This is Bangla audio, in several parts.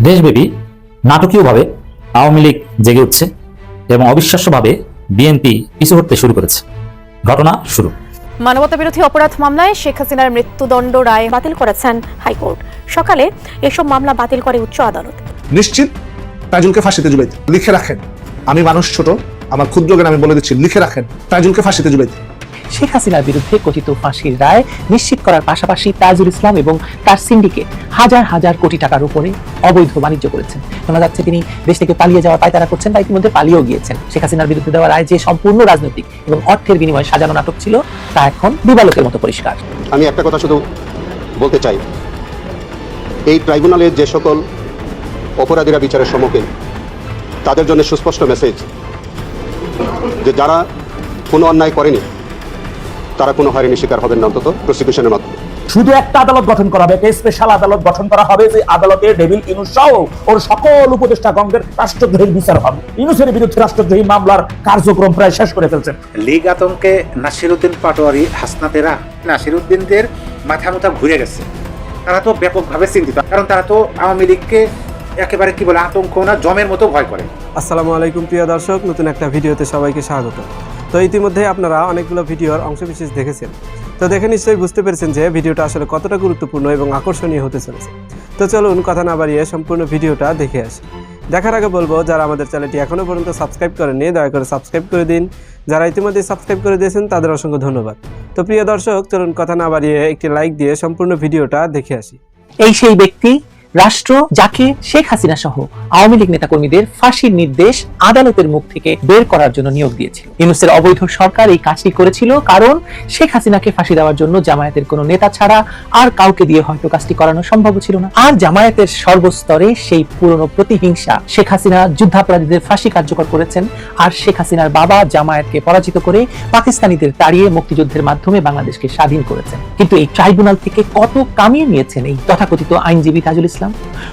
দেশব্যাপী নাটকীয়ভাবে আওয়ামী লীগ জেগে উঠছে এবং অবিশ্বাস্যভাবে বিএনপি পিছু হটতে শুরু করেছে। ঘটনা শুরু। মানবতা বিরোধী অপরাধ মামলায় শেখ হাসিনার মৃত্যুদণ্ড রায় বাতিল করেছেন হাইকোর্ট। সকালে এসব মামলা বাতিল করে উচ্চ আদালত। নিশ্চিত তাইজুলকে ফাঁসিতে ঝুলাইতে লিখে রাখেন। আমি মানুষ ছোট, আমার ক্ষুদ্র জ্ঞান আমি বলে দিচ্ছি, লিখে রাখেন তাইজুলকে ফাঁসিতে ঝুলাইতে। শেখ হাসিনার বিরুদ্ধে কথিত ফাঁসির রায় নিশ্চিত করার পাশাপাশি তাজুল ইসলাম এবং তার সিন্ডিকেট হাজার হাজার কোটি টাকার উপরে অবৈধ বাণিজ্য করেছেন। শোনা যাচ্ছে তিনি দেশ থেকে পালিয়ে যাওয়ার পায়তারা করছেন, তাই ইতিমধ্যে পালিয়েও গিয়েছেন। শেখ হাসিনার বিরুদ্ধে দেওয়া রায় যে সম্পূর্ণ রাজনৈতিক এবং অর্থের বিনিময়ে সাজানো নাটক ছিল, তা এখন দিবালোকের মতো পরিষ্কার। আমি একটা কথা শুধু বলতে চাই, এই ট্রাইব্যুনালের যে সকল অপরাধীরা বিচারের সম্মুখীন, তাদের জন্য সুস্পষ্ট মেসেজ যে যারা কোনো অন্যায় করেনি তারা কোনো হয়রানির শিকার হবেন না, অন্তত প্রসিকিউশনের মাধ্যমে। শুধু একটা আদালত গঠন করা হবে, একটা স্পেশাল আদালত গঠন করা হবে, যে আদালতে ডেভিল ইউনূস সহ ওর সকল উপদেষ্টাগণের রাষ্ট্রদ্রোহীর বিচার হবে। ইউনূসের বিরুদ্ধে রাষ্ট্রদ্রোহী মামলার কার্যক্রম প্রায় শেষ করে ফেলছেন। লীগ আতঙ্কে নাসিরউদ্দিন পাটোয়ারি, হাসনাতেরা, নাসিরউদ্দিনদের মাথা মুথা ঘুরে গেছে। তারা তো ব্যাপকভাবে চিন্তিত, কারণ তারা তো আওয়ামী লীগকে একেবারে কি বলে আতঙ্ক না জমের মতো ভয় করে। আসসালামু আলাইকুম প্রিয় দর্শক, নতুন একটা ভিডিওতে সবাইকে স্বাগত। তো ইতিমধ্যে আপনারা অনেকগুলো ভিডিওর অংশবিশেষ দেখেছেন, তো দেখে নিশ্চয়ই বুঝতে পেরেছেন যে ভিডিওটা আসলে কতটা গুরুত্বপূর্ণ এবং আকর্ষণীয় হতে চলেছে। তো চলুন কথা না বাড়িয়ে সম্পূর্ণ ভিডিওটা দেখে আসি। দেখার আগে বলবো, যারা আমাদের চ্যানেলটি এখনও পর্যন্ত সাবস্ক্রাইব করেননি দয়া করে সাবস্ক্রাইব করে দিন। যারা ইতিমধ্যে সাবস্ক্রাইব করে দিয়েছেন তাদের অসংখ্য ধন্যবাদ। তো প্রিয় দর্শক, চলুন কথা না বাড়িয়ে একটি লাইক দিয়ে সম্পূর্ণ ভিডিওটা দেখে আসি। এই সেই ব্যক্তি, রাষ্ট্র যাকে শেখ হাসিনা সহ আওয়ামী লীগ নেতাকর্মীদের ফাঁসির নির্দেশ আদালতের মুখ থেকে বের করার জন্য নিয়োগ দিয়েছিল। ইউনূসের অবৈধ সরকার এই কাজটি করেছিল কারণ শেখ হাসিনাকে ফাঁসি দেওয়ার জন্য জামায়াতের কোনো নেতা ছাড়া আর কাউকে দিয়ে হয়তো কাজটি করানো সম্ভব ছিল না। আর জামায়াতের সর্বস্তরে সেই পুরনো প্রতিহিংসা, শেখ হাসিনা যুদ্ধাপরাধীদের ফাঁসি কার্যকর করেছেন, আর শেখ হাসিনার বাবা জামায়াতকে পরাজিত করে পাকিস্তানিদের তাড়িয়ে মুক্তিযুদ্ধের মাধ্যমে বাংলাদেশকে স্বাধীন করেছেন। কিন্তু এই ট্রাইব্যুনাল থেকে কত কামিয়ে নিয়েছেন এই তথাকথিত আইনজীবী তাজুল ইসলাম?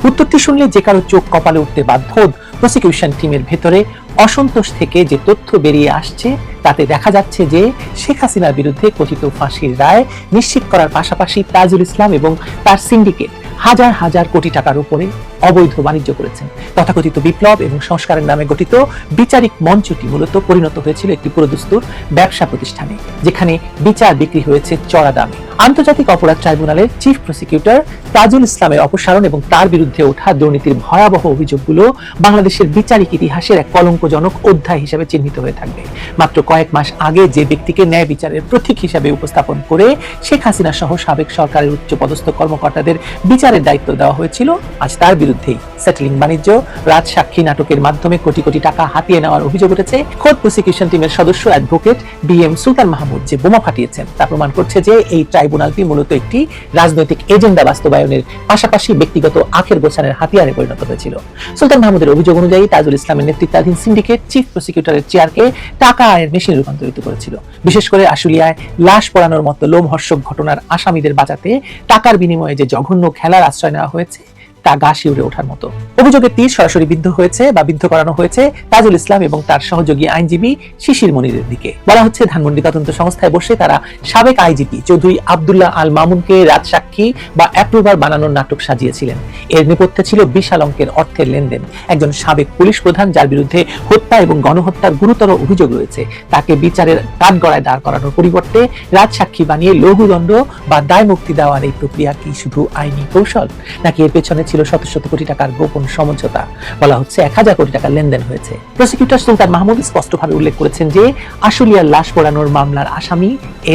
উত্তরটি শুনলে যে কারো চোখ কপালে উঠতে বাধ্য। প্রসিকিউশন টিমের ভেতরে অসন্তোষ থেকে যে তথ্য বেরিয়ে আসছে তাতে দেখা যাচ্ছে যে শেখ হাসিনার বিরুদ্ধে কথিত ফাঁসির রায় নিশ্চিত করার পাশাপাশি তাজুল ইসলাম এবং তার সিন্ডিকেট হাজার হাজার কোটি টাকার উপরে অবৈধ বাণিজ্য করেছেন। তথাকথিত বিপ্লব এবং সংস্কারের নামে গঠিত বিচারিক মঞ্চটি মূলত পরিণত হয়েছিল একটি পুরোদস্তুর ব্যবসা প্রতিষ্ঠানে, যেখানে বিচার বিক্রি হয়েছে চড়া দামে। আন্তর্জাতিক অপরাধ ট্রাইব্যুনালের চিফ প্রসিকিউটর তাজুল ইসলামের অপসারণ এবং তার বিরুদ্ধে ওঠা দুর্নীতির ভয়াবহ অভিযোগগুলো বাংলাদেশের বিচারিক ইতিহাসের এক কলঙ্কজনক অধ্যায় হিসেবে চিহ্নিত হয়ে থাকবে। মাত্র কয়েক মাস আগে যে ব্যক্তিকে ন্যায় বিচারের প্রতীক হিসেবে উপস্থাপন করে শেখ হাসিনা সহ সাবেক সরকারের উচ্চ পদস্থ কর্মকর্তাদের বিচারের দায়িত্ব দেওয়া হয়েছিল, আজ তার বিরুদ্ধেই সেটেলিং বাণিজ্য, রাজসাক্ষী নাটকের মাধ্যমে কোটি কোটি টাকা হাতিয়ে নেওয়ার অভিযোগ উঠেছে। খোদ প্রসিকিউশন টিমের সদস্য অ্যাডভোকেট BM সুলতান মাহমুদ যে বোমা ফাটিয়েছেন তা প্রমাণ করছে যে এই ট্রাইব্যুনালটি মূলত একটি রাজনৈতিক এজেন্ডা বাস্তবায়নের পাশাপাশি ব্যক্তিগত আখের গোছানোর হাতিয়ারে পরিণত হয়েছিল। সুলতান মাহমুদের অভিযোগ অনুযায়ী তাজুল ইসলামের নেতৃত্বাধীন সিন্ডিকেট চিফ প্রসিকিউটরের চেয়ারকে টাকা আয়ের মেশিনে রূপান্তরিত করেছিল। বিশেষ করে আশুলিয়ায় লাশ পোড়ানোর মতো লোমহর্ষক ঘটনার আসামিদের বাঁচাতে টাকার বিনিময়ে যে জঘন্য খেলার আশ্রয় নেওয়া হয়েছে তা গা শিউরে ওঠার মতো। অভিযোগের তীর সরাসরি বিদ্ধ হয়েছে বা বিদ্ধ করানো হয়েছে তাজুল ইসলাম এবং তার সহযোগী আইনজীবী শিশির মনিরের দিকে। বলা হচ্ছে ধানমন্ডি তদন্ত সংস্থায় বসে তারা সাবেক আইজিপি চৌধুরী আব্দুল্লাহ আল মামুনকে রাজসাক্ষী বা অ্যাপ্রুভার বানানোর নাটক সাজিয়েছিলেন। এর নেপথ্যে ছিল বিশাল অঙ্কের অর্থের লেনদেন। একজন সাবেক পুলিশ প্রধান যার বিরুদ্ধে হত্যা এবং গণহত্যার গুরুতর অভিযোগ রয়েছে, তাকে বিচারের কাঠগড়ায় দাঁড় করানোর পরিবর্তে রাজসাক্ষী বানিয়ে লঘুদণ্ড বা দায় মুক্তি দেওয়ার এই প্রক্রিয়া কি শুধু আইনি কৌশল, নাকি এর পেছনে ছিল শত শত কোটি টাকার গোপন সমঝোতা? বলা হচ্ছে 1000 কোটি টাকার লেনদেন হয়েছে। প্রসিকিউটর সুলতান মাহমুদ স্পষ্টভাবে উল্লেখ করেছেন যে আশুলিয়ার লাশ পোড়ানোর মামলার আসামি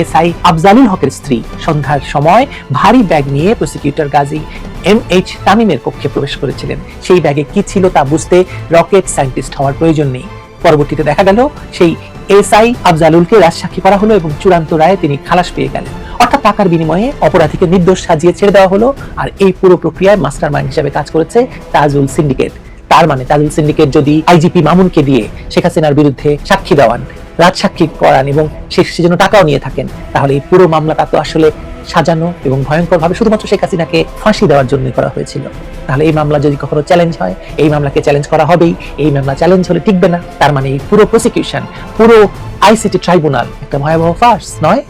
SI আফজালুল হকের স্ত্রী সন্ধ্যার সময় ভারী ব্যাগ নিয়ে প্রসিকিউটর গাজী MH তামিমের কক্ষে প্রবেশ করেছিলেন। সেই ব্যাগে কি ছিল তা বুঝতে রকেট সায়েন্টিস্ট হওয়ার প্রয়োজন নেই। পরবর্তীতে দেখা গেল সেই SI আফজালুলকে রাজসাক্ষী করা হলো এবং চূড়ান্ত রায়ে তিনি খালাস পেয়ে গেলেন। অর্থাৎ টাকার বিনিময়ে অপরাধীকে নির্দোষ সাজিয়ে ছেড়ে দেওয়া হলো। আর এই পুরো প্রক্রিয়ায় মাস্টারমাইন্ড হিসেবে কাজ করেছে তাজুল সিন্ডিকেট। তার মানে তাজুল সিন্ডিকেট যদি IGP মামুনকে দিয়ে শেখ হাসিনার বিরুদ্ধে সাক্ষী দেওয়ান, রাজসাক্ষী করান এবং সেজন্য টাকাও নিয়ে থাকেন, তাহলে এই পুরো মামলাটা তো আসলে সাজানো এবং ভয়ঙ্কর ভাবে শুধুমাত্র শেখ হাসিনাকে ফাঁসি দেওয়ার জন্যই করা হয়েছিল। তাহলে এই মামলা যদি কখনো চ্যালেঞ্জ হয়, এই মামলাকে চ্যালেঞ্জ করা হবেই। এই মামলা চ্যালেঞ্জ হলে টিকবে না। তার মানে এই পুরো প্রসিকিউশন, পুরো ICT ট্রাইব্যুনাল একটা ভয়াবহ ফার্স নয়?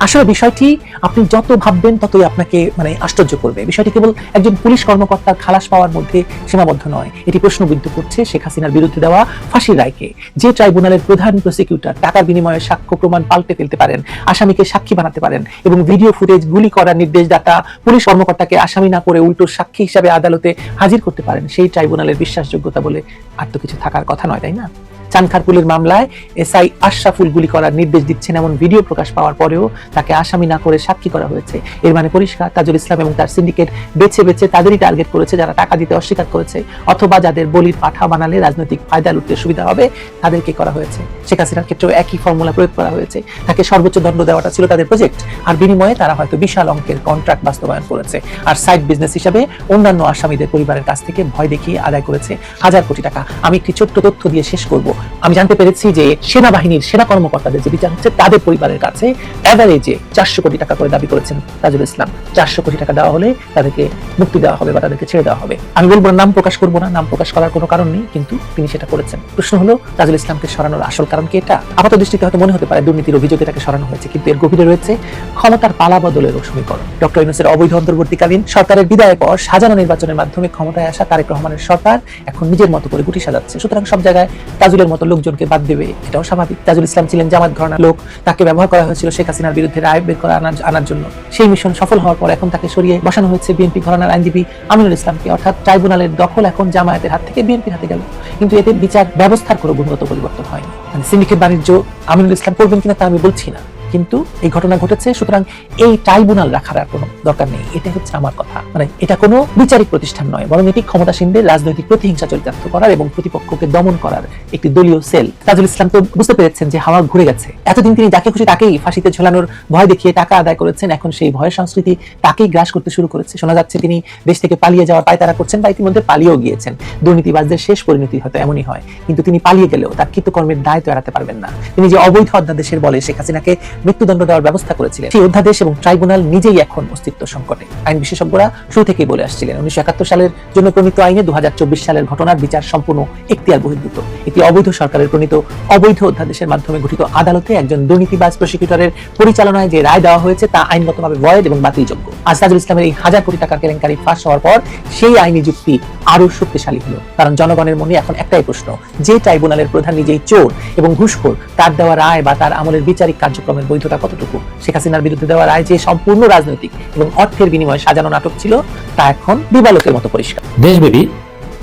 আসলে বিষয়টি আপনি যত ভাববেন ততই আপনাকে আশ্চর্য করবে। বিষয়টি কেবল একজন পুলিশ কর্মকর্তার খালাস পাওয়ার মধ্যে সীমাবদ্ধ নয়, এটি প্রশ্নবিদ্ধ করছে শেখ হাসিনার বিরুদ্ধে দেওয়া ফাঁসির রায়কে। যে ট্রাইব্যুনালের প্রধান প্রসিকিউটর টাকার বিনিময়ে সাক্ষ্য প্রমাণ পাল্টে ফেলতে পারেন, আসামিকে সাক্ষী বানাতে পারেন এবং ভিডিও ফুটেজ গুলি করার নির্দেশদাতা পুলিশ কর্মকর্তাকে আসামি না করে উল্টো সাক্ষী হিসাবে আদালতে হাজির করতে পারেন, সেই ট্রাইব্যুনালের বিশ্বাসযোগ্যতা বলে আর তো কিছু থাকার কথা নয়, তাই না? চানখারপুলের মামলায় এসআই আশরাফুল গুলি করার নির্দেশ দিচ্ছেন এমন ভিডিও প্রকাশ পাওয়ার পরেও তাকে আসামি না করে সাক্ষী করা হয়েছে। এর মানে পরিষ্কার, তাজুল ইসলাম এবং তার সিন্ডিকেট বেছে বেছে তাদেরই টার্গেট করেছে যারা টাকা দিতে অস্বীকার করেছে অথবা যাদের বলির পাঠা বানালে রাজনৈতিক ফায়দা লুটতে সুবিধা হবে তাদেরকে করা হয়েছে। শেখ হাসিনার ক্ষেত্রেও একই ফর্মুলা প্রয়োগ করা হয়েছে। তাকে সর্বোচ্চ দণ্ড দেওয়াটা ছিল তাদের প্রজেক্ট, আর বিনিময়ে তারা হয়তো বিশাল অঙ্কের কন্ট্রাক্ট বাস্তবায়ন করেছে আর সাইড বিজনেস হিসাবে অন্যান্য আসামিদের পরিবারের কাছ থেকে ভয় দেখিয়ে আদায় করেছে হাজার কোটি টাকা। আমি একটি ছোট্ট তথ্য দিয়ে শেষ করব। আমি জানতে পেরেছি যে সেনাবাহিনীর সেনা কর্মকর্তাদের যে বিচার হচ্ছে তাদের পরিবারের কাছে এভারেজে 400 কোটি টাকা করে দাবি করেছেন তাজুল ইসলাম। 400 কোটি টাকা দেওয়া হলে তাদেরকে মুক্তি দেওয়া হবে বা তাদেরকে ছেড়ে দেওয়া হবে। আমি বলবো না, নাম প্রকাশ করবো না, নাম প্রকাশ করার কোনো কারণ নেই, কিন্তু তিনি সেটা করেছেন। প্রশ্ন হলো তাজুল ইসলামকে সরানোর আসল কারণ কি এটা? আপাত দৃষ্টিতে হয়তো মনে হতে পারে দুর্নীতির অভিযোগে তাকে সরানো হয়েছে, কিন্তু এর গভীরে রয়েছে ক্ষমতার পালা বদলের সমীকরণ। ডক্টর ইউনূসের অবৈধ অন্তর্বর্তীকালীন সরকারের বিদায়ের পর সাজানো নির্বাচনের মাধ্যমে ক্ষমতায় আসা তারেক রহমানের সরকার এখন নিজের মতো করে গুটি সাজাচ্ছে। সুতরাং সব জায়গায় তাজুলের মতো লোকজনকে বাদ দেবে এটাও স্বাভাবিক। তাজুল ইসলাম ছিলেন জামাত ঘরানার লোক, তাকে ব্যবহার করা হয়েছিল শেখ হাসিনার বিরুদ্ধে রায় বের করে আনার জন্য। সেই মিশন সফল হওয়ার পর এখন তাকে সরিয়ে বসানো হয়েছে বিএনপি ঘরানার আইনজীবী আমিনুল ইসলামকে, অর্থাৎ ট্রাইব্যুনালের দখল এখন জামায়াতের হাত থেকে বিএনপির হাতে গেল। কিন্তু এতে বিচার ব্যবস্থার কোনো গুণগত পরিবর্তন হয়নি। সিন্ডিকেট বাণিজ্য আমিনুল ইসলাম করবেন কিনা তা আমি বলছি না, কিন্তু এই ঘটনা ঘটেছে, সুতরাং এই ট্রাইব্যুনাল রাখার আর কোনো দরকার নেই। এটা হচ্ছে আমার কথা। এটা কোনো বিচারিক প্রতিষ্ঠান নয়, বরং এটি ক্ষমতাসীনদের রাজনৈতিক প্রতিহিংসা চরিতার্থ করার এবং প্রতিপক্ষকে দমন করার একটি দলীয় সেল। তাজুল ইসলাম তো বুঝতে পেরেছেন যে হাওয়া ঘুরে গেছে। এতদিন তিনি যাকে খুশি তাকেই ফাঁসিতে ঝোলানোর ভয় দেখিয়ে টাকা আদায় করেছেন, এখন সেই ভয়ের সংস্কৃতি তাকেই গ্রাস করতে শুরু করেছে। শোনা যাচ্ছে তিনি দেশ থেকে পালিয়ে যাওয়ার পায়তারা করছেন বা ইতিমধ্যে পালিয়েও গিয়েছেন। দুর্নীতিবাজদের শেষ পরিণতি হয়তো এমনই হয়, কিন্তু তিনি পালিয়ে গেলেও তার কৃতকর্মের দায় তো এড়াতে পারবেন না। তিনি যে অবৈধ অধ্যাদেশের বলে শেখ হাসিনাকে মৃত্যুদণ্ড দেওয়ার ব্যবস্থা করেছিলেন, সেই অধ্যাদেশ এবং ট্রাইব্যুনাল নিজেই এখন অস্তিত্ব সংকটে। আইন বিশেষজ্ঞরা শুরু থেকেই বলে আসছিলেন 1971 সালের জন্য প্রণীত আইনে 2024 সালের ঘটনার বিচার সম্পূর্ণ এখতিয়ার বহির্ভূত। এটি অবৈধ সরকারের প্রণীত অবৈধ অধ্যাদেশের মাধ্যমে গঠিত আদালতে একজন দুর্নীতিবাজ প্রসিকিউটরের পরিচালনায় যে রায় দেওয়া হয়েছে তা আইনগতভাবে ভয়েড এবং বাতিলযোগ্য। আজ তাজুল ইসলামের এই হাজার কোটি টাকার কেলেঙ্কারি ফাঁস হওয়ার পর সেই আইনি যুক্তি আরো শক্তিশালী হলো, কারণ জনগণের মনে এখন একটাই প্রশ্ন, যে ট্রাইব্যুনালের প্রধান নিজেই চোর এবং ঘুষখোর, তার দেওয়া রায় বা তার আমলের বিচারিক কার্যক্রমের বৈধতা কতটুকু? শেখ হাসিনার বিরুদ্ধে দেওয়া রায় যে সম্পূর্ণ রাজনৈতিক এবং অর্থের বিনিময়ে সাজানো নাটক ছিল, তা এখন দিবালোকের মতো পরিষ্কার। দেশব্যাপী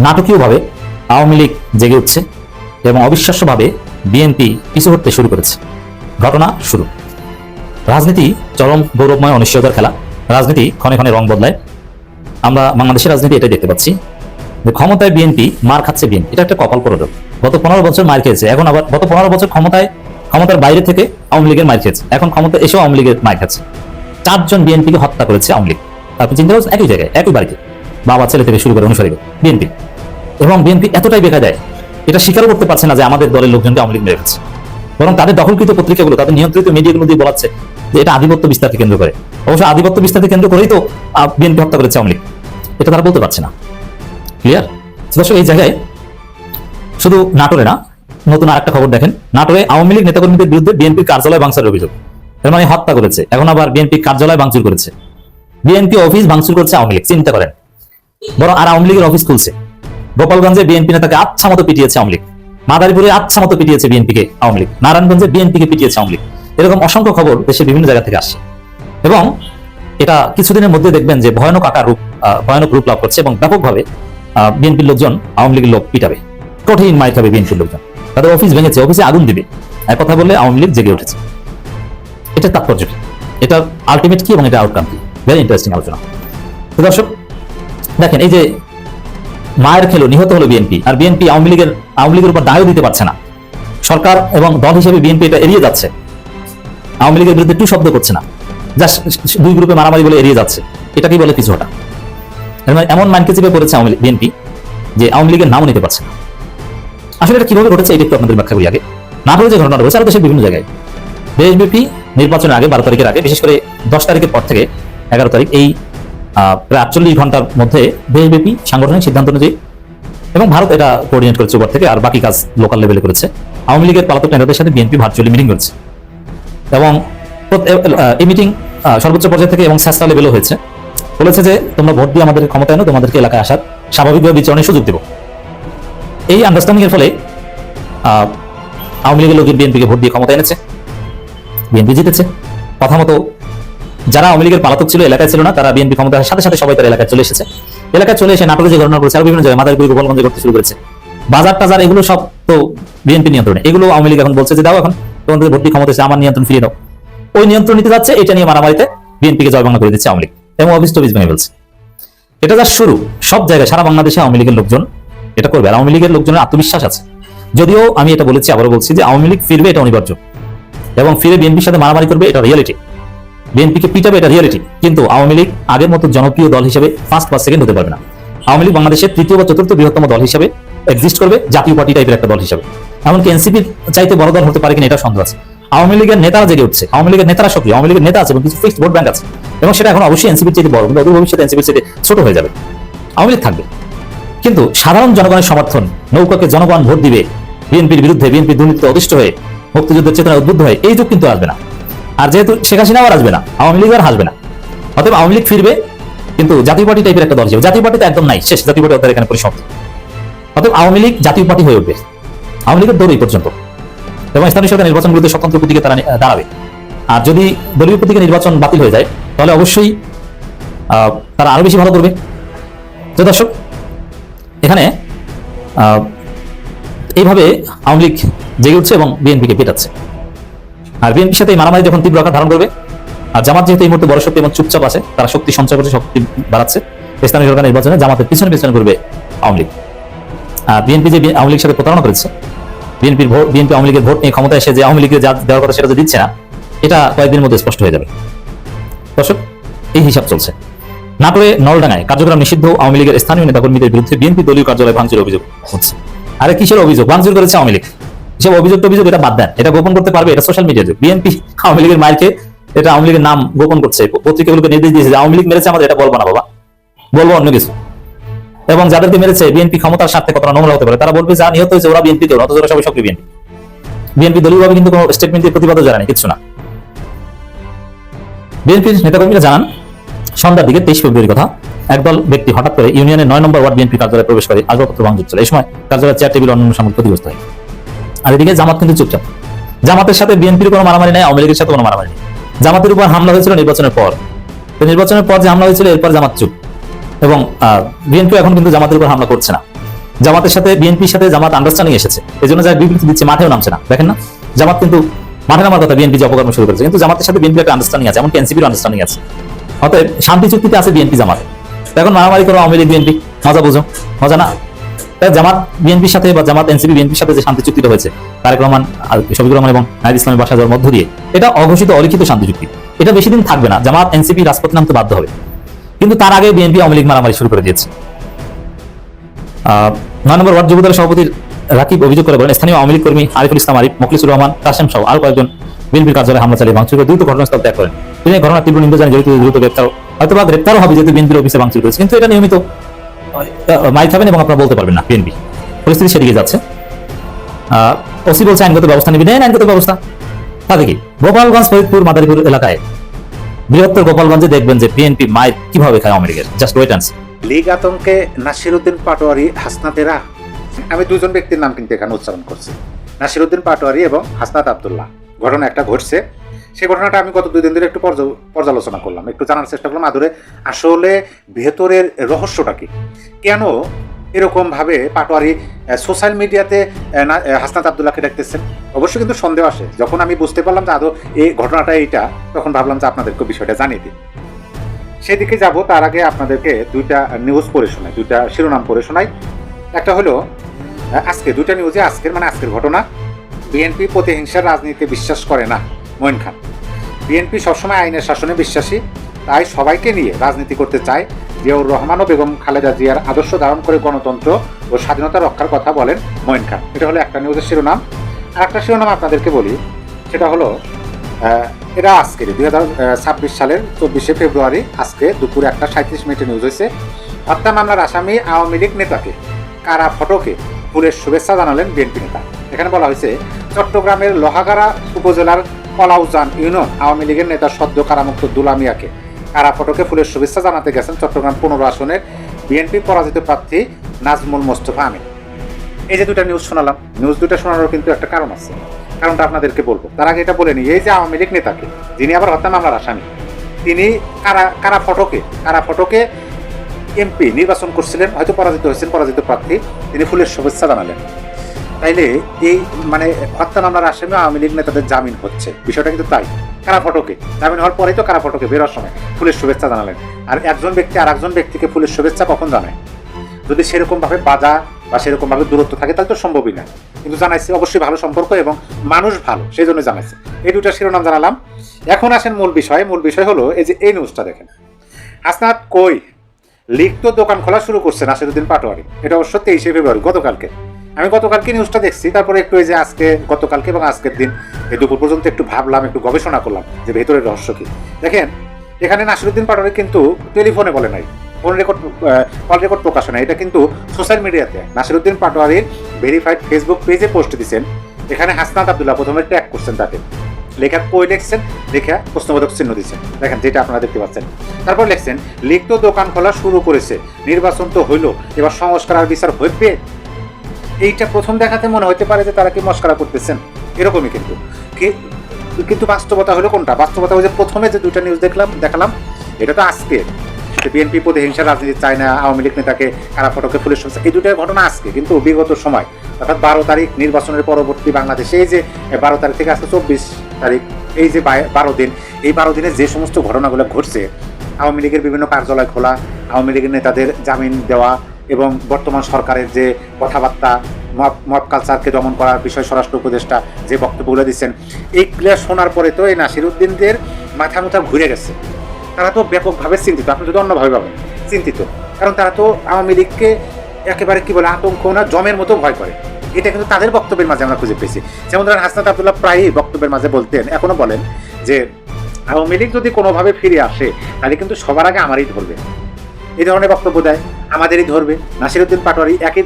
নাটকীয়ভাবে আওয়ামী লীগ জেগে উঠছে এবং অবিশ্বাস্যভাবে বিএনপি পিছু হটতে শুরু করেছে। ঘটনা শুরু। রাজনীতি চরম গৌরবময় অনিশ্চয়তার খেলা। রাজনীতি ক্ষণে ক্ষণে রং বদলায়। আমরা বাংলাদেশের রাজনীতি এটাই দেখতে পাচ্ছি যে ক্ষমতায় বিএনপি, মার খাচ্ছে বিএনপি। এটা একটা কপাল পরোধ। গত 15 বছর মার খেয়েছে, এখন আবার গত 15 বছর ক্ষমতার বাইরে থেকে আওয়ামী লীগের মার খেয়েছে, এখন ক্ষমতা এসেও আওয়ামী লীগের মার খাচ্ছে। 4 জন বিএনপিকে হত্যা করেছে আওয়ামী লীগ। আপনি চিন্তা করছেন, একই জায়গায় একই বাড়িতে বাবা ছেলে থেকে শুরু করে অনুসারী বিএনপি, এবং বিএনপি এতটাই বেকা দেয় এটা স্বীকারও করতে পারছে না যে আমাদের দলের লোকজনকে আওয়ামী লীগ মেরে ফেলছে, বরং তাদের দখলকৃত পত্রিকাগুলো, তাদের নিয়ন্ত্রিত মিডিয়াগুলো দিয়ে বলাচ্ছে যে এটা আধিপত্য বিস্তারকে কেন্দ্র করে। অবশ্য আধিপত্য বিস্তারকে কেন্দ্র করেই তো বিএনপি হত্যা করেছে আওয়ামী লীগ, এটা তারা বলতে পারছে না। ক্লিয়ার? দর্শক, এই জায়গায় শুধু নাটোরে না, নতুন আরেকটা খবর দেখেন। নাটোরে আওয়ামী লীগ নেতাকর্মীদের বিরুদ্ধে বিএনপির কার্যালয় ভাঙচুরের অভিযোগ। এর মানে হত্যা করেছে, এখন আবার বিএনপি কার্যালয় ভাঙচুর করেছে, বিএনপি অফিস ভাঙচুর করছে আওয়ামী লীগ। চিন্তা করেন, বরং আর আওয়ামী লীগের অফিস খুলছে। গোপালগঞ্জে বিএনপি নেতাকে আচ্ছা মতো পিটিয়েছে আওয়ামী লীগ, মাদারীপুরে আচ্ছা মতো পিটিয়েছে বিএনপিকে আওয়ামী লীগ, নারায়ণগঞ্জে বিএনপিকে পিটিয়েছে আওয়ামী লীগ। এরকম অসংখ্য খবর দেশের বিভিন্ন জায়গা থেকে আসছে, এবং এটা কিছুদিনের মধ্যে দেখবেন যে ভয়ানক রূপ লাভ করছে, এবং ব্যাপকভাবে বিএনপির লোকজন আওয়ামী লীগের লোক পিটাবে, কঠিন মাইর খাবে বিএনপির লোকজন। তাদের অফিস ভেঙেছে, অফিসে আগুন দিবে, এক কথা বললে আওয়ামী লীগ জেগে উঠেছে। এটা তাৎপর্য কি, এটা আলটিমেট কি, এবং এটা আউটকাম কি? ভেরি ইন্টারেস্টিং আলোচনা। তো দর্শক দেখেন, এই যে মায়ের খেলো, নিহত হলো বিএনপি, আর বিএনপি আওয়ামী লীগের উপর দায়ও দিতে পারছে না। সরকার এবং দল হিসেবে বিএনপি এটা এড়িয়ে যাচ্ছে, আওয়ামী লীগের বিরুদ্ধে একটু শব্দ করছে না, জাস্ট দুই গ্রুপে মারামারি বলে এড়িয়ে যাচ্ছে। এটাকেই বলে পিছু হটা। এমন মানকে চেপে পড়েছে বিএনপি যে আওয়ামী লীগের নামও নিতে পারছে না। আসলে এটা কিভাবে ঘটেছে এটা একটু আপনাদের ব্যাখ্যা করি আগে। নাটোরে যে ঘটনাটা ঘটেছে, আর দেশের বিভিন্ন জায়গায় দেশব্যাপী নির্বাচনের আগে 12 তারিখের আগে, বিশেষ করে 10 তারিখের পর থেকে 11 তারিখ, এই প্রায় 48 ঘন্টার মধ্যে দেশব্যাপী সাংগঠনিক সিদ্ধান্ত অনুযায়ী, এবং ভারত এটা কোঅর্ডিনেট করেছে উপর থেকে, আর বাকি কাজ লোকাল লেভেলে করেছে, আওয়ামী লীগের পলাতক নেতাদের সাথে বিএনপি ভার্চুয়ালি মিটিং করেছে, এবং এই মিটিং সর্বোচ্চ পর্যায়ে থেকে এবং স্যাসরা লেভেলও হয়েছে, বলেছে যে তোমরা ভোট দিয়ে আমাদের ক্ষমতায় এনো, তোমাদেরকে এলাকায় আসার স্বাভাবিকভাবে বিচরণের সুযোগ দেব। এই আন্ডারস্ট্যান্ডিং এর ফলে আওয়ামী লীগের লোকজন বিএনপিকে ভোট দিয়ে ক্ষমতা এনেছে, বিএনপি জিতেছে। কথা মতো যারা আওয়ামী লীগের পালাতক ছিল, এলাকায় ছিল না, তারা বিএনপি ক্ষমতার সাথে সাথে সবাই তার এলাকায় চলে এসেছে। এলাকায় চলে এসে নাটকে যে ঘটনা করেছে, আর বিভিন্ন জায়গায় মাদারীপুর, গোপালগঞ্জে করতে শুরু করেছে। বাজার টাজার এগুলো সব তো বিএনপি নিয়ন্ত্রণে। এগুলো আওয়ামী লীগ এখন বলছে যে দাও, এখন তোমাদের ভোট দিয়ে ক্ষমতা এসে আমার নিয়ন্ত্রণ ফিরিয়ে দাও। ওই নিয়ন্ত্রণ নিতে যাচ্ছে, এটা নিয়ে মারামারিতে বিএনপিকে জয়বাংলা করে দিচ্ছে আওয়ামী লীগ এবং অফিস টফিস ভেঙে ফেলছে। এটা যা শুরু, সব জায়গায় সারা বাংলাদেশে আওয়ামী লীগের লোকজন এটা করবে। আর আওয়ামী লীগের লোকজনের আত্মবিশ্বাস আছে, যদিও আমি এটা বলেছি, আবারও বলছি যে আওয়ামী লীগ ফিরবে, এটা অনিবার্য, এবং ফিরে বিএনপির সাথে মারামারি করবে, এটা রিয়ালিটি। বিএনপিকে পিটাবে, এটা রিয়ালিটি। কিন্তু আওয়ামী লীগ আগের মতো জনপ্রিয় দল হিসেবে ফার্স্ট বা সেকেন্ড হতে পারবে না। আওয়ামী লীগ বাংলাদেশের তৃতীয় বা চতুর্থ বৃহত্তম দল হিসেবে এক্সিস্ট করবে, জাতীয় পার্টি টাইপের একটা দল হিসেবে। এমনকি এনসিপির চাইতে বড় দল হতে পারে কিনা এটা সন্দেহ আছে। আওয়ামী লীগের নেতারা জেগে উঠছে, আওয়ামী লীগের নেতারা সক্রিয়, আওয়ামী লীগের নেতা আছে এবং কিছু ফিক্সড ভোট ব্যাংক আছে, এবং সেটা এখন অবশ্যই এনসিপির চাইতে বড়, কিন্তু অদূর ভবিষ্যতে এনসিপির চাইতে ছোট হয়ে যাবে। আওয়ামী লীগ থাকবে, কিন্তু সাধারণ জনগণের সমর্থন, নৌকাকে জনগণ ভোট দিবে বিএনপির বিরুদ্ধে, বিএনপি দুর্নীতিতে অতিষ্ঠ হয়ে, মুক্তিযুদ্ধের চেতনায় উদ্বুদ্ধ হয়ে, এই যুগ কিন্তু আসবে না। আর যেহেতু শেখ হাসিনা আর আসবে না, আওয়ামী লীগ আর হাসবে না, অতএব আওয়ামী লীগ ফিরবে, কিন্তু জাতীয় পার্টি টাইপের একটা দল হিসেবে। জাতীয় পার্টি তো একদম নাই, শেষ। জাতীয় পার্টি ওদের এখানে পরিসমাপ্ত। অতএব আওয়ামী লীগ জাতীয় পার্টি হয়ে উঠবে, আওয়ামী লীগের দৌড় এই পর্যন্ত, এবং স্থানীয় সরকার নির্বাচনগুলোতে স্বতন্ত্র প্রতীকে তারা দাঁড়াবে। আর যদি দলীয় প্রতীকে নির্বাচন বাতিল হয়ে যায়, তাহলে অবশ্যই তারা আরো বেশি ভালো করবে। তো দর্শক, এখানে এইভাবে আওয়ামী লীগ জেগে উঠছে এবং বিএনপিকে পেটাচ্ছে। আর বিএনপির সাথে এই মারামারি যখন তীব্র আকার ধারণ করবে, আর জামাত যেহেতু এই মুহূর্তে বড় শক্তি এবং চুপচাপ আছে, তারা শক্তি সঞ্চয় করছে, শক্তি বাড়াচ্ছে, স্থানীয় সরকার নির্বাচনে জামাতের পিছনে পিছনে করবে আওয়ামী লীগ। আর বিএনপি যে আওয়ামী লীগের সাথে প্রতারণা করেছে, বিএনপি আওয়ামী লীগের ভোট নিয়ে ক্ষমতা এসে যে আওয়ামী লীগের যা দেওয়ার কথা সেটা যে দিচ্ছে না, এটা কয়েকদিনের মধ্যে স্পষ্ট হয়ে যাবে। দর্শক, এই হিসাব চলছে। নাটোরে নলডাঙ্গায় কার্যক্রম নিষিদ্ধ আওয়ামী লীগের স্থানীয় নেতাকর্মীদের বিরুদ্ধে বিএনপি দলীয় কার্যালয় ভাঙচুরের অভিযোগ হচ্ছে। আরে কিসের অভিযোগ? ভাঙচুর করেছে আওয়ামী লীগ। এসব অভিযোগ এটা বাদ দেন, এটা গোপন করতে পারবে, এটা সোশ্যাল মিডিয়ার যুগ। বিএনপি আওয়ামী লীগের মাইকে এটা আওয়ামী লীগের নাম গোপন করছে, পত্রিকাগুলোকে নির্দেশ দিয়েছে যে আওয়ামী লীগ মেরেছে আমাদের, এটা বলবো না বাবা, বলবো অন্য কিছু। এবং যাদেরকে মেরেছে বিএনপি ক্ষমতার স্বার্থে কতটা নোংরা হতে পারে, তারা বলবে যা নিহত হয়েছে ওরা বিএনপি কেউ, অথচ ওরা সবাই সক্রিয় বিএনপি। বিএনপি দলীয়ভাবে কিন্তু কোনো স্টেটমেন্ট দিয়ে প্রতিবাদও জানায়নি, কিছু না। বিএনপির নেতাকর্মীরা জানান, সন্ধ্যার দিকে 23 ফেব্রুয়ারি কথা, একদল ব্যক্তি হঠাৎ করে ইউনিয়নের 9 নম্বর ওয়ার্ড বিএনপি কার্যালয়ে প্রবেশ করে আসবাবপত্র ভাঙচুর চলে। এই সময় কার্যালয়ের চেয়ার টেবিল অন্যান্য সামগ্রী ক্ষতিগ্রস্ত হয়। আর এদিকে জামাত কিন্তু চুপচাপ। জামাতের সাথে বিএনপির কোনো মারামারি নাই, আওয়ামী লীগের সাথে কোনো মারামারি নেই। জামাতের উপর হামলা হয়েছিল নির্বাচনের পর, তো নির্বাচনের পর যে হামলা হয়েছিল এরপর জামাত চুপ, এবং বিএনপি এখন কিন্তু জামাতের উপর হামলা করছে না। জামাতের সাথে বিএনপির সাথে জামাত আন্ডারস্ট্যান্ডিং এসেছে, এই জন্য যা বিবৃতি দিচ্ছে, মাঠেও নামছে না। দেখেন না, জামাত কিন্তু মাঠে নামার কথা বিএনপি যে অপকর্ম শুরু করেছে, কিন্তু জামাতের সাথে বিএনপি একটা আন্ডারস্ট্যান্ডিং আছে, এমনকি এনসিপির আন্ডারস্ট্যান্ডিং আছে। অতএব শান্তি চুক্তিতে আছে বিএনপি জামাত। এখন মারামারি করো আওয়ামী লীগ বিএনপি, মজা বুঝো, মজা না। তাই জামাত বিএনপির সাথে বা জামাত এনসিপি বিএনপির সাথে যে শান্তি চুক্তিটা হয়েছে, তারেক রহমান, শফিকুর রহমান এবং নাহিদ ইসলামের বাসা যাওয়ার মধ্য দিয়ে, এটা অঘোষিত অলিখিত শান্তি চুক্তি। এটা বেশি দিন থাকবে না, জামাত এনসিপি রাজপথে নামতে বাধ্য হবে। কিন্তু তার আগে বিএনপি আওয়ামী লীগ মারামারি শুরু করে দিয়েছে। 9 নম্বর ওয়ার্ড যুবদলের সভাপতি রাকিব অভিযোগ করে বলেন, স্থানীয় আওয়ামী লীগ কর্মী আরিফুল ইসলাম আরিফ, মোখলিসুর রহমান, কাসেম সহ আরো কয়েকজন বিএনপির কার্যালয়ে হামলা চালিয়ে ভাঙচুর করে দ্রুত ঘটনাস্থল ত্যাগ করেন। তিনি ঘটনার তীব্র নিন্দা জানিয়ে জড়িত দ্রুত গ্রেপ্তার, হয়তো বা গ্রেপ্তারও হবে যেহেতু বিএনপির অফিসে ভাঙচুর করেছে। কিন্তু এটা নিয়মিত মাইক খাবেন এবং আপনারা বলতে পারবেন না। বিএনপি পরিস্থিতি সেদিকে যাচ্ছে। ওসি বলছে আইনগত ব্যবস্থা নেবেন, আইনগত ব্যবস্থা তাতে কি? গোপালগঞ্জ, ফরিদপুর, মাদারীপুর এলাকায়, বৃহত্তর গোপালগঞ্জে দেখবেন যে বিএনপি মাইক কিভাবে খায় আওয়ামী লীগের। Just wait and see. League আতঙ্কে নাসিরউদ্দিন পাটোয়ারি, হাসনাতেরা, আমি দুজন ব্যক্তির নাম কিন্তু এখানে উচ্চারণ করছি, নাসিরউদ্দিন পাটোয়ারি এবং হাসনাত আব্দুল্লাহ। ঘটনা একটা ঘটছে, সেই ঘটনাটা আমি গত 2 দিন ধরে একটু পর্যালোচনা করলাম, একটু জানার চেষ্টা করলাম আদরে আসলে ভেতরের রহস্যটা কি, কেন এরকম ভাবে পাটোয়ারি সোশ্যাল মিডিয়াতে হাসনাত আব্দুল্লাহকে দেখতেছেন। অবশ্যই কিন্তু সন্দেহ আসে, যখন আমি বুঝতে পারলাম যে আদৌ এই ঘটনাটা এইটা, তখন ভাবলাম যে আপনাদেরকে বিষয়টা জানিয়ে দিই। সেদিকে যাব, তার আগে আপনাদেরকে 2টা নিউজ পড়ে শোনাই, 2টা শিরোনাম পড়ে শোনাই। একটা হলো আজকে 2টা নিউজে আজকের ঘটনা, বিএনপি প্রতিহিংসার রাজনীতিতে বিশ্বাস করে না, মঈন খান। বিএনপি সবসময় আইনের শাসনে বিশ্বাসী, তাই সবাইকে নিয়ে রাজনীতি করতে চায়। জিয়াউর রহমান ও বেগম খালেদা জিয়ার আদর্শ ধারণ করে গণতন্ত্র ও স্বাধীনতা রক্ষার কথা বলেন মঈন খান। এটা হলো একটা নিউজের শিরোনাম। আর একটা শিরোনাম আপনাদেরকে বলি, সেটা হলো এটা আজকের 2026 সালের 24শে ফেব্রুয়ারি, আজকে দুপুরে 1:37 নিউজ হয়েছে। হত্যা মামলার আসামি আওয়ামী লীগ নেতাকে কারা ফটকে ফুলের শুভেচ্ছা জানালেন বিএনপি নেতা। এখানে বলা হয়েছে, চট্টগ্রামের লোহাগাড়া উপজেলার কলাউজান ইউনিয়ন আওয়ামী লীগের নেতা সদ্য কারামুক্ত দুলা মিয়াকে কারা ফটকে ফুলের শুভেচ্ছা জানাতে গেছেন চট্টগ্রাম 15 আসনের বিএনপি পরাজিত প্রার্থী নাজমুল মোস্তফা আমিন। এই যে দুটা নিউজ শোনালাম, নিউজ দুটা শোনারও কিন্তু একটা কারণ আছে, কারণটা আপনাদেরকে বলবো। তার আগে এটা বলে নিই, এই যে আওয়ামী লীগ নেতাকে, যিনি আবার হত্যা মামলার আসামি, তিনি কারা ফটকে এমপি নির্বাচন করছিলেন, হয়তো পরাজিত হয়েছেন, পরাজিত প্রার্থী, তিনি ফুলের শুভেচ্ছা জানালেন। তাইলে এই মানে হত্যা মামলার আসামি আওয়ামী লীগ নেতাদের জামিন হচ্ছে, বিষয়টা কিন্তু তাই। কারা ফটকে জামিন হওয়ার পরেই তো কারা ফটকে বেরোর সময় ফুলের শুভেচ্ছা জানালেন। আর একজন ব্যক্তি আর একজন ব্যক্তিকে ফুলের শুভেচ্ছা কখন জানায়? যদি সেরকম ভাবে বাধা বা সেরকম ভাবে দূরত্ব থাকে তাহলে তো সম্ভবই না, কিন্তু জানাইছে অবশ্যই ভালো সম্পর্ক এবং মানুষ ভালো, সেই জন্য জানাইছে। এই দুটা শিরোনাম জানালাম। এখন আসেন মূল বিষয় হলো এই যে এই নিউজটা দেখেন। হাসনাত কই লিগ তো দোকান খোলা শুরু করছে নাসিরউদ্দিন পাটোয়ারি, এটা অবশ্য 23শে ফেব্রুয়ারি, গতকালকে। আমি গতকালকে নিউজটা দেখছি, তারপরে একটু এই যে আজকে গতকালকে এবং আজকের দিন এই দুপুর পর্যন্ত একটু ভাবলাম, একটু গবেষণা করলাম যে ভেতরের রহস্য কি। দেখেন এখানে নাসিরউদ্দিন পাটোয়ারি কিন্তু টেলিফোনে বলে নাই, কল রেকর্ড প্রকাশ হয় না, এটা কিন্তু সোশ্যাল মিডিয়াতে নাসিরউদ্দিন পাটোয়ারির ভেরিফাইড ফেসবুক পেজে পোস্ট দিচ্ছেন। এখানে হাসনাত আব্দুল্লাহ প্রথমে ট্যাগ করছেন তাকে, লেখা কই লিখছেন, লেখা প্রশ্নবোধক চিহ্ন দিচ্ছেন, দেখেন যেটা আপনারা দেখতে পাচ্ছেন। তারপর লিখছেন লীগ তো দোকান খোলা শুরু করেছে, নির্বাচন তো হইলো, এবার সংস্কার আর বিচার হইবে। এইটা প্রথম দেখাতে মনে হতে পারে যে তারা কি মস্করা করতেছেন, এরকমই কিন্তু বাস্তবতা হলো কোনটা? বাস্তবতা হচ্ছে প্রথমে যে দুইটা নিউজ দেখালাম এটা তো আজকে, বিএনপি প্রতিহিংসা রাজনীতি চায় না, আওয়ামী লীগ নেতাকে কারা ফটকে ফুলের শুভেচ্ছা, এই দুটার ঘটনা আজকে। কিন্তু বিগত সময় অর্থাৎ 12 তারিখ নির্বাচনের পরবর্তী বাংলাদেশে, এই যে 12 তারিখ থেকে আজকে 24 তারিখ, এই যে 12 দিন, এই 12 দিনে যে সমস্ত ঘটনাগুলো ঘটছে, আওয়ামী লীগের বিভিন্ন কার্যালয় খোলা, আওয়ামী লীগের নেতাদের জামিন দেওয়া এবং বর্তমান সরকারের যে কথাবার্তা, মব কালচারকে দমন করার বিষয় স্বরাষ্ট্র উপদেষ্টা যে বক্তব্যগুলো দিচ্ছেন, এইগুলো শোনার পরে তো এই নাসিরউদ্দিনদের মাথা ঘুরে গেছে। তারা তো ব্যাপকভাবে চিন্তিত, আপনি যদি অন্যভাবে ভাবেন চিন্তিত, কারণ তারা তো আওয়ামী লীগকে একেবারে কি বলে আতঙ্ক না জমের মতো ভয় করে। এটা কিন্তু তাদের বক্তব্যের মাঝে আমরা খুঁজে পেয়েছি। যেমন ধরেন হাসনাত আব্দুল্লাহ প্রায়ই বক্তব্যের মাঝে বলতেন, এখনো বলেন যে আওয়ামী লীগ যদি কোনোভাবে ফিরে আসে তাহলে কিন্তু সবার আগে আমারই ধরবে, এই ধরনের বক্তব্য দেয়, আমাদেরই ধরবে। নাসিরউদ্দিন পাটোয়ারি একই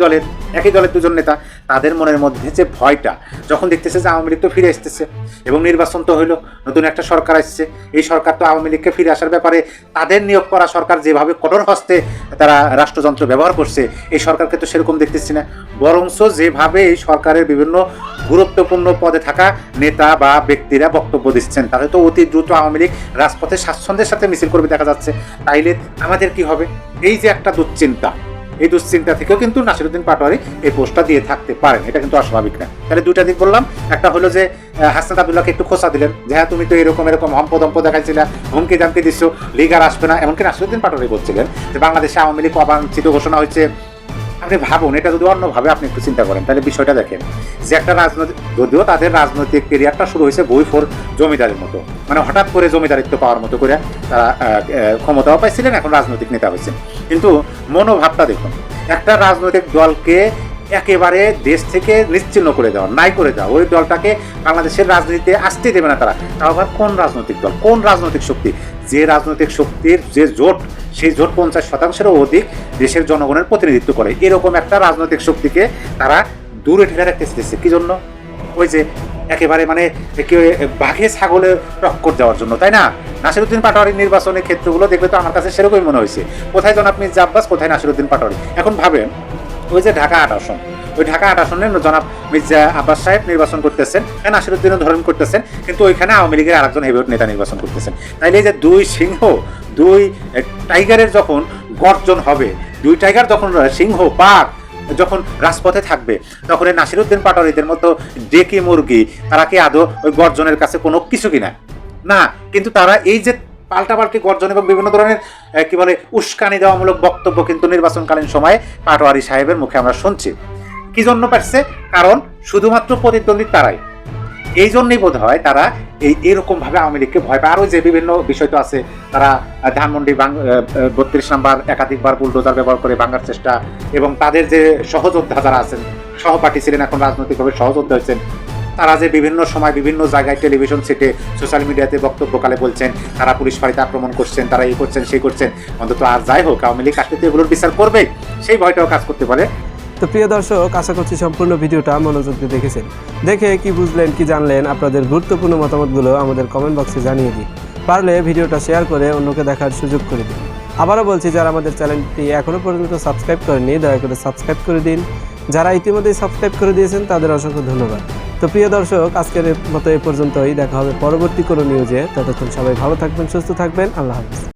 দলের দুজন নেতা, তাদের মনের মধ্যে যে ভয়টা, যখন দেখতেছে যে আওয়ামী লীগ তো ফিরে আসতেছে এবং নির্বাচন তো হইলো, নতুন একটা সরকার আসছে, এই সরকার তো আওয়ামী লীগকে ফিরে আসার ব্যাপারে তাদের নিয়োগ করা সরকার যেভাবে কঠোর হস্তে তারা রাষ্ট্রযন্ত্র ব্যবহার করছে, এই সরকারকে তো সেরকম দেখতেছি না। বরঞ্চ যেভাবে এই সরকারের বিভিন্ন গুরুত্বপূর্ণ পদে থাকা নেতা বা ব্যক্তিরা বক্তব্য দিচ্ছেন, তাহলে তো অতি দ্রুত আওয়ামী লীগ রাজপথে স্বাচ্ছন্দ্যের সাথে মিছিল করবে দেখা যাচ্ছে। তাইলে আমাদের কি হবে? এই যে একটা দুশ্চিন্তা, এই দুশ্চিন্তা থেকেও কিন্তু নাসিরউদ্দিন পাটোয়ারি এই পোস্টটা দিয়ে থাকতে পারেন, এটা কিন্তু অস্বাভাবিক না। তাহলে দুইটা দিক বললাম, একটা হলো যে হাসনাত আব্দুল্লাহকে একটু খোঁচা দিলেন যে হ্যাঁ তুমি তো এরকম হম্পদম্প দেখাইছিলে, হুমকি দামকি দিচ্ছ, লীগ আর আসবে না। এমনকি নাসিরউদ্দিন পাটোয়ারি বলছিলেন যে বাংলাদেশে আওয়ামী লীগ অবাঞ্ছিত ঘোষণা হয়েছে। আপনি ভাবুন, এটা যদি অন্যভাবে আপনি একটু চিন্তা করেন তাহলে বিষয়টা দেখেন যে একটা রাজনৈতিক, যদিও তাদের রাজনৈতিক কেরিয়ারটা শুরু হয়েছে বই4 জমিদারের মতো, মানে হঠাৎ করে জমিদারিত্ব পাওয়ার মতো করে তারা ক্ষমতাও পাইছিলেন, এখন রাজনৈতিক নেতা হয়েছেন। কিন্তু মনোভাবটা দেখুন, একটা রাজনৈতিক দলকে একেবারে দেশ থেকে নিশ্চিহ্ন করে দেওয়া, নাই করে দেওয়া, ওই দলটাকে বাংলাদেশের রাজনীতিতে আসতে দেবে না তারা। তাও আবার কোন রাজনৈতিক দল, কোন রাজনৈতিক শক্তি? যে রাজনৈতিক শক্তির যে জোট, সেই জোট 50%-এরও অধিক দেশের জনগণের প্রতিনিধিত্ব করে, এরকম একটা রাজনৈতিক শক্তিকে তারা দূরে ঠেলে রাখতে চেয়েছে। কি জন্য? ওই যে একেবারে মানে বাঘে ছাগলে টক্কর দেওয়ার জন্য, তাই না? নাসিরউদ্দিন পাটোয়ারির নির্বাচনের ক্ষেত্রগুলো দেখবে তো আমার কাছে সেরকমই মনে হয়েছে, কোথায় জনাব মির্জা আব্বাস, কোথায় নাসিরউদ্দিন পাটোয়ারি। এখন ভাবেন ওই যে ঢাকা 8 আসন, ওই ঢাকা 8 আসনে জনাব মির্জা আব্বাস সাহেব নির্বাচন করতেছেন, নাসিরউদ্দিনও ধরন করতেছেন, কিন্তু ওইখানে আওয়ামী লীগের আরেকজন হেভিওয়েট নেতা নির্বাচন করতেছেন। তাইলে এই যে দুই সিংহ, দুই টাইগারের যখন গর্জন হবে, দুই টাইগার যখন সিংহ বাঘ যখন রাজপথে থাকবে, তখন এই নাসিরউদ্দিন পাটোয়ারিদের মতো ডেকি মুরগি তারা কি আদৌ ওই গর্জনের কাছে কোনো কিছু কিনা? না। কিন্তু তারা এই যে পাল্টাপাল্টি গর্জন এবং বিভিন্ন ধরনের কি বলে উস্কানি দেওয়ামূলক বক্তব্য কিন্তু নির্বাচনকালীন সময়ে পাটোয়ারি সাহেবের মুখে আমরা শুনছি। কি জন্য পারছে? কারণ শুধুমাত্র প্রতিদ্বন্দ্বী তারাই। এই জন্যই বোধ হয় তারা এরকম ভাবে আওয়ামী লীগকে ভয় পায়। আরও যে বিভিন্ন বিষয় তো আছে, তারা ধানমন্ডি 32 নাম্বার একাধিকবার বুলডোজার ব্যবহার করে ভাঙার চেষ্টা, এবং তাদের যে সহযোদ্ধা যারা আছেন, সহপাঠী ছিলেন, এখন রাজনৈতিকভাবে সহযোদ্ধা হয়েছেন, তারা যে বিভিন্ন সময় বিভিন্ন জায়গায় টেলিভিশন সেটে সোশ্যাল মিডিয়াতে বক্তব্যকালে বলছেন তারা পুলিশ ফাঁড়িতে আক্রমণ করছেন, তারা এই করছেন সেই করছেন। অন্তত আর যাই হোক, আওয়ামী লীগ আসলে তো এগুলোর বিচার করবে, সেই ভয়টাও কাজ করতে পারে তো প্রিয় দর্শক, আশা করছি সম্পূর্ণ ভিডিওটা মনোযোগ দিয়ে দেখেছেন। দেখে কি বুঝলেন, কি জানলেন, আপনাদের গুরুত্বপূর্ণ মতামতগুলো আমাদের কমেন্ট বক্সে জানিয়ে দিন। পারলে ভিডিওটা শেয়ার করে অন্যকে দেখার সুযোগ করে দিন। আবারও বলছি, যারা আমাদের চ্যানেলটি এখনও পর্যন্ত সাবস্ক্রাইব করেননি দয়া করে সাবস্ক্রাইব করে দিন। যারা ইতিমধ্যেই সাবস্ক্রাইব করে দিয়েছেন তাদের অসংখ্য ধন্যবাদ। তো প্রিয় দর্শক, আজকের মতো এ পর্যন্তই। দেখা হবে পরবর্তী কোনো নিউজে। ততক্ষণ সবাই ভালো থাকবেন, সুস্থ থাকবেন। আল্লাহ হাফেজ।